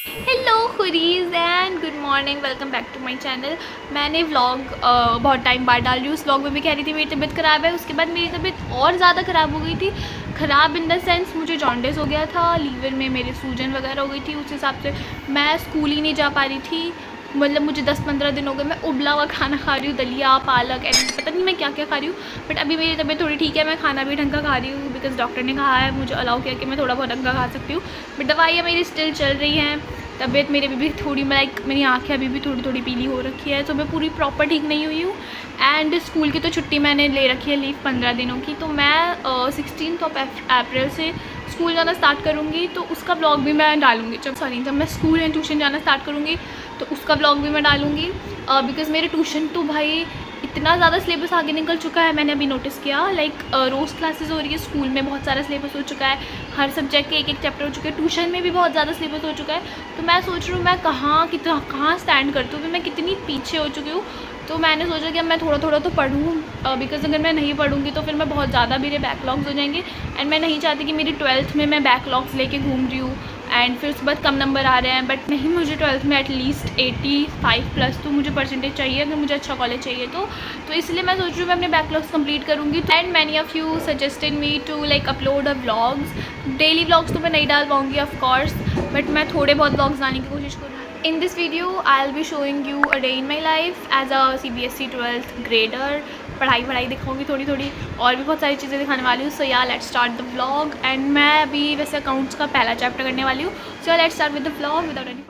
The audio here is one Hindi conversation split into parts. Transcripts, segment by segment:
हेलो खुरीज and good morning, welcome back to my channel. मैंने व्लॉग बहुत टाइम बाद डाल रही हूँ। उस व्लॉग में भी कह रही थी मेरी तबीयत ख़राब है, उसके बाद मेरी तबीयत और ज़्यादा ख़राब हो गई थी। ख़राब इन द सेंस मुझे जॉन्डिस हो गया था, लीवर में मेरे सूजन वगैरह हो गई थी। उस हिसाब से मैं स्कूल ही नहीं जा पा रही थी। मतलब मुझे 10-15 दिन हो गए मैं उबला हुआ खाना खा रही हूँ, दलिया पालक एंड पता नहीं मैं क्या क्या खा रही हूँ। बट अभी मेरी तबीयत थोड़ी ठीक है, मैं खाना भी ढंग का खा रही हूँ बिकॉज डॉक्टर ने कहा है, मुझे अलाउ किया कि मैं थोड़ा बहुत ढंग का खा सकती हूँ। बट दवाइयाँ मेरी स्टिल चल रही हैं। तबीयत मेरी अभी भी थोड़ी लाइक मेरी आँखें अभी भी थोड़ी थोड़ी पीली हो रखी है, तो मैं पूरी प्रॉपर ठीक नहीं हुई हूँ। एंड स्कूल की तो छुट्टी मैंने ले रखी है लीव 15 दिनों की, तो मैं 16 अप्रैल से स्कूल जाना स्टार्ट करूँगी। तो उसका ब्लॉग भी मैं डालूँगी। जब मैं स्कूल एंड ट्यूशन जाना स्टार्ट करूँगी तो उसका ब्लॉग भी मैं डालूँगी। बिकॉज़ मेरे ट्यूशन तो भाई इतना ज़्यादा सिलेबस आगे निकल चुका है, मैंने अभी नोटिस किया। लाइक रोज़ क्लासेस हो रही है, स्कूल में बहुत सारा सिलेबस हो चुका है, हर सब्जेक्ट के एक एक चैप्टर हो चुके हैं, ट्यूशन में भी बहुत ज़्यादा सिलेबस हो चुका है। तो मैं सोच रही हूँ मैं कहाँ स्टैंड करती हूँ, मैं कितनी पीछे हो चुकी हूँ। तो मैंने सोचा कि अब मैं थोड़ा थोड़ा तो पढ़ूँ, बिकॉज़ अगर मैं नहीं पढ़ूँगी तो फिर मैं बहुत ज़्यादा मेरे बैकलॉग्स हो जाएंगे। एंड मैं नहीं चाहती कि मेरी 12th में मैं बैकलॉग्स लेके घूम रही हूँ एंड फिर उसके बाद कम नंबर आ रहे हैं। बट नहीं, मुझे 12th में एटलीस्ट 85 प्लस तो मुझे परसेंटेज चाहिए अगर मुझे अच्छा कॉलेज चाहिए तो इसलिए मैं सोच रही हूँ मैं अपने बैकलॉग्स कंप्लीट करूँगी। And many of you suggested me to like upload a vlogs. Daily vlogs तो मैं नहीं डाल पाऊँगी ऑफ कोर्स, बट मैं थोड़े बहुत व्लॉग्स लाने की कोशिश करूँगी। In this video I will be showing you a day in my life as a CBSE 12th grader. पढ़ाई दिखाऊंगी थोड़ी थोड़ी, और भी बहुत सारी चीज़ें दिखाने वाली हूँ। सो या let's start the vlog. And मैं अभी वैसे अकाउंट्स का पहला चैप्टर करने वाली हूँ। So let's start with the vlog without any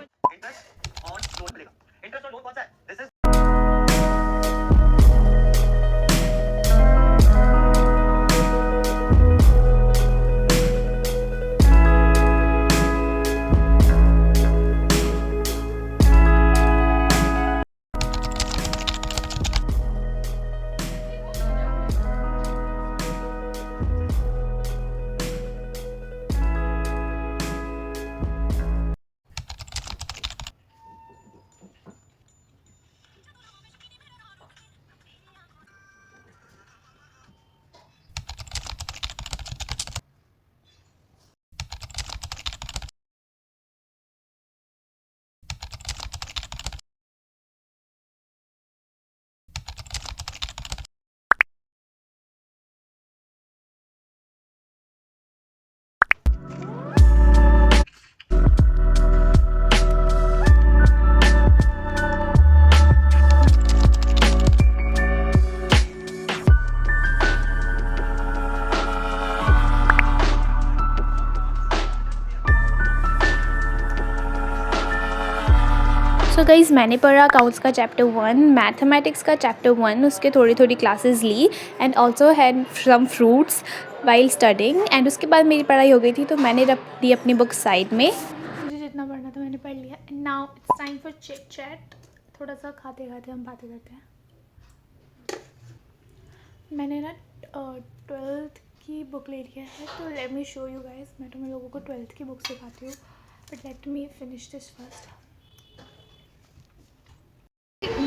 so guys, मैंने पढ़ा अकाउंट्स का चैप्टर 1, मैथमेटिक्स का चैप्टर 1, उसके थोड़ी थोड़ी क्लासेस ली and also had some fruits while studying. एंड उसके बाद मेरी पढ़ाई हो गई थी तो मैंने रख दी अपनी बुक साइड में। मुझे जितना पढ़ना था मैंने पढ़ लिया। And now it's time for chit chat. थोड़ा सा खाते खाते हम बातें करते हैं। मैंने ना 12th की बुक ले लिया है, तो let me show you guys. मैं तुम्हें लोगों को 12th की बुक सिखाती हूँ, but let me finish this first.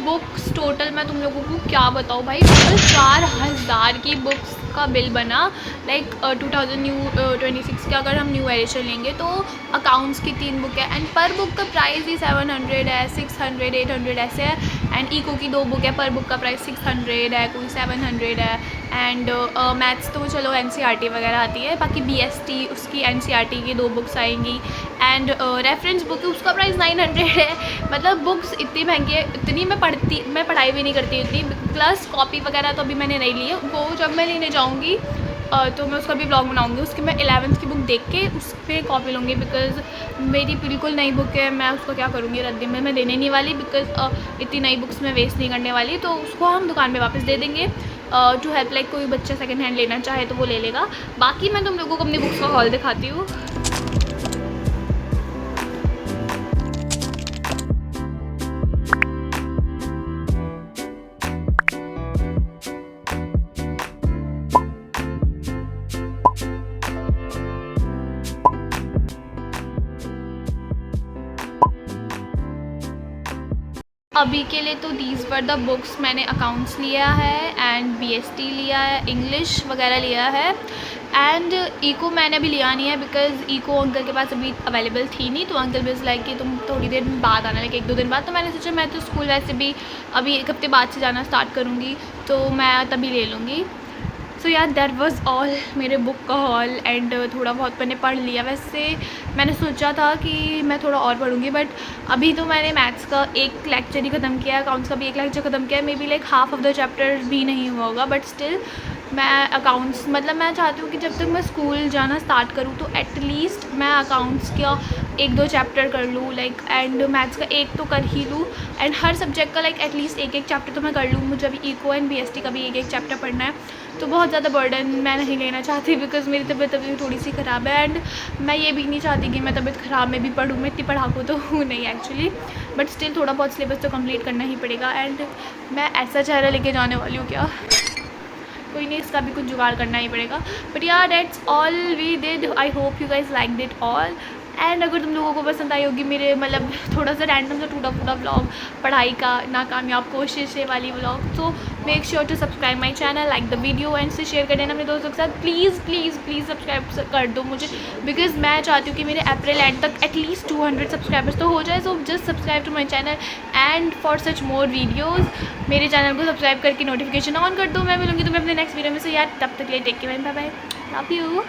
Books total मैं तुम लोगों को क्या बताऊँ भाई, टोटल 4000 की बुक्स का बिल बना। लाइक 2026 के अगर हम न्यू एडिशन लेंगे तो अकाउंट्स की 3 बुक है एंड पर बुक का प्राइस ही 700 है, 600, 800 ऐसे है। एंड इको की 2 बुक है, पर बुक का प्राइस 600 है, कोई 700 है। एंड मैथ्स तो चलो NCERT वगैरह आती है, बाकी BST उसकी NCERT की 2 बुक्स आएंगी। एंड रेफरेंस बुक है, उसका प्राइस 900 है। मतलब बुक्स इतनी महंगी है, इतनी मैं पढ़ाई भी नहीं करती इतनी। प्लस कॉपी वगैरह तो अभी मैंने नहीं ली है, वो जब मैं लेने जाऊँगी तो मैं उसका भी ब्लॉग बनाऊँगी। उसकी मैं 11th की बुक देख के उस पर कॉपी लूँगी, बिकॉज़ मेरी बिल्कुल नई बुक है। मैं उसको क्या करूँगी, रद्दी में मैं देने नहीं वाली, बिकॉज़ इतनी नई बुक्स मैं वेस्ट नहीं करने वाली। तो उसको हम दुकान में वापस दे देंगे टू हेल्प। लाइक कोई बच्चा सेकेंड हैंड लेना चाहे तो वो ले लेगा। बाकी मैं तुम लोगों को अपनी बुक्स का हॉल दिखाती हूँ। अभी के लिए तो दीज वर द बुक्स। मैंने अकाउंट्स लिया है एंड BST लिया है, इंग्लिश वगैरह लिया है। एंड इको मैंने अभी लिया नहीं है बिकॉज इको अंकल के पास अभी अवेलेबल थी नहीं, तो अंकल भी लाइक कि तुम थोड़ी देर बाद आना, लाइक 1-2 दिन बाद। तो मैंने सोचा मैं तो स्कूल वैसे भी अभी 1 हफ्ते बाद से जाना स्टार्ट करूँगी, तो मैं तभी ले लूँगी। सो यार दैट वाज ऑल मेरे बुक का हॉल। एंड थोड़ा बहुत मैंने पढ़ लिया। वैसे मैंने सोचा था कि मैं थोड़ा और पढ़ूँगी, बट अभी तो मैंने मैथ्स का एक लेक्चर ही ख़त्म किया है, अकाउंट्स का भी एक लेक्चर ख़त्म किया है, may be like half of the chapter भी नहीं हुआ होगा, बट स्टिल मैं अकाउंट्स मतलब मैं चाहती हूँ कि जब तक मैं स्कूल जाना स्टार्ट करूँ तो एटलीस्ट मैं अकाउंट्स का 1-2 चैप्टर कर लूँ, लाइक एंड मैथ्स का 1 तो कर ही लूँ, एंड हर सब्जेक्ट का लाइक एटलीस्ट 1-1 चैप्टर तो मैं कर लूँ। मुझे अभी इको एंड बीएसटी का भी 1-1 चैप्टर पढ़ना है, तो बहुत ज़्यादा बर्डन मैं नहीं लेना चाहती बिकॉज़ मेरी तबीयत अभी थोड़ी सी ख़राब है। एंड मैं ये भी नहीं चाहती कि मैं तबीयत ख़राब में भी पढ़ूँ, मैं इतनी पढ़ाकू तो हूँ नहीं एक्चुअली, बट स्टिल थोड़ा बहुत सिलेबस तो कंप्लीट करना ही पड़ेगा। एंड मैं ऐसा चेहरा लेके जाने वाली हूँ क्या, कोई नहीं, इसका भी कुछ जुगाड़ करना ही पड़ेगा। बट यार that's all we did, I hope you guys like it all. And अगर तुम लोगों को पसंद आई होगी मेरे मतलब थोड़ा सा रैंडम सा टूटा फूटा व्लॉग, पढ़ाई का नाकामयाब कोशिश है वाली व्लॉग, तो make sure to subscribe my channel, like the video and से शेयर कर देना अपने दोस्तों के साथ। प्लीज़ प्लीज़ प्लीज़ सब्सक्राइब कर दो मुझे, बिकॉज मैं चाहती हूँ कि मेरे अप्रैल एंड तक एटलीस्ट 200 सब्सक्राइबर्स तो हो जाए। So just subscribe to my channel and for such more videos मेरे चैनल को सब्सक्राइब करके नोटिफिकेशन ऑन कर दो। मैं मिलूँगी तुम्हें अपने नेक्स्ट वीडियो में। से यार तब तक ले take care, bye bye, love you.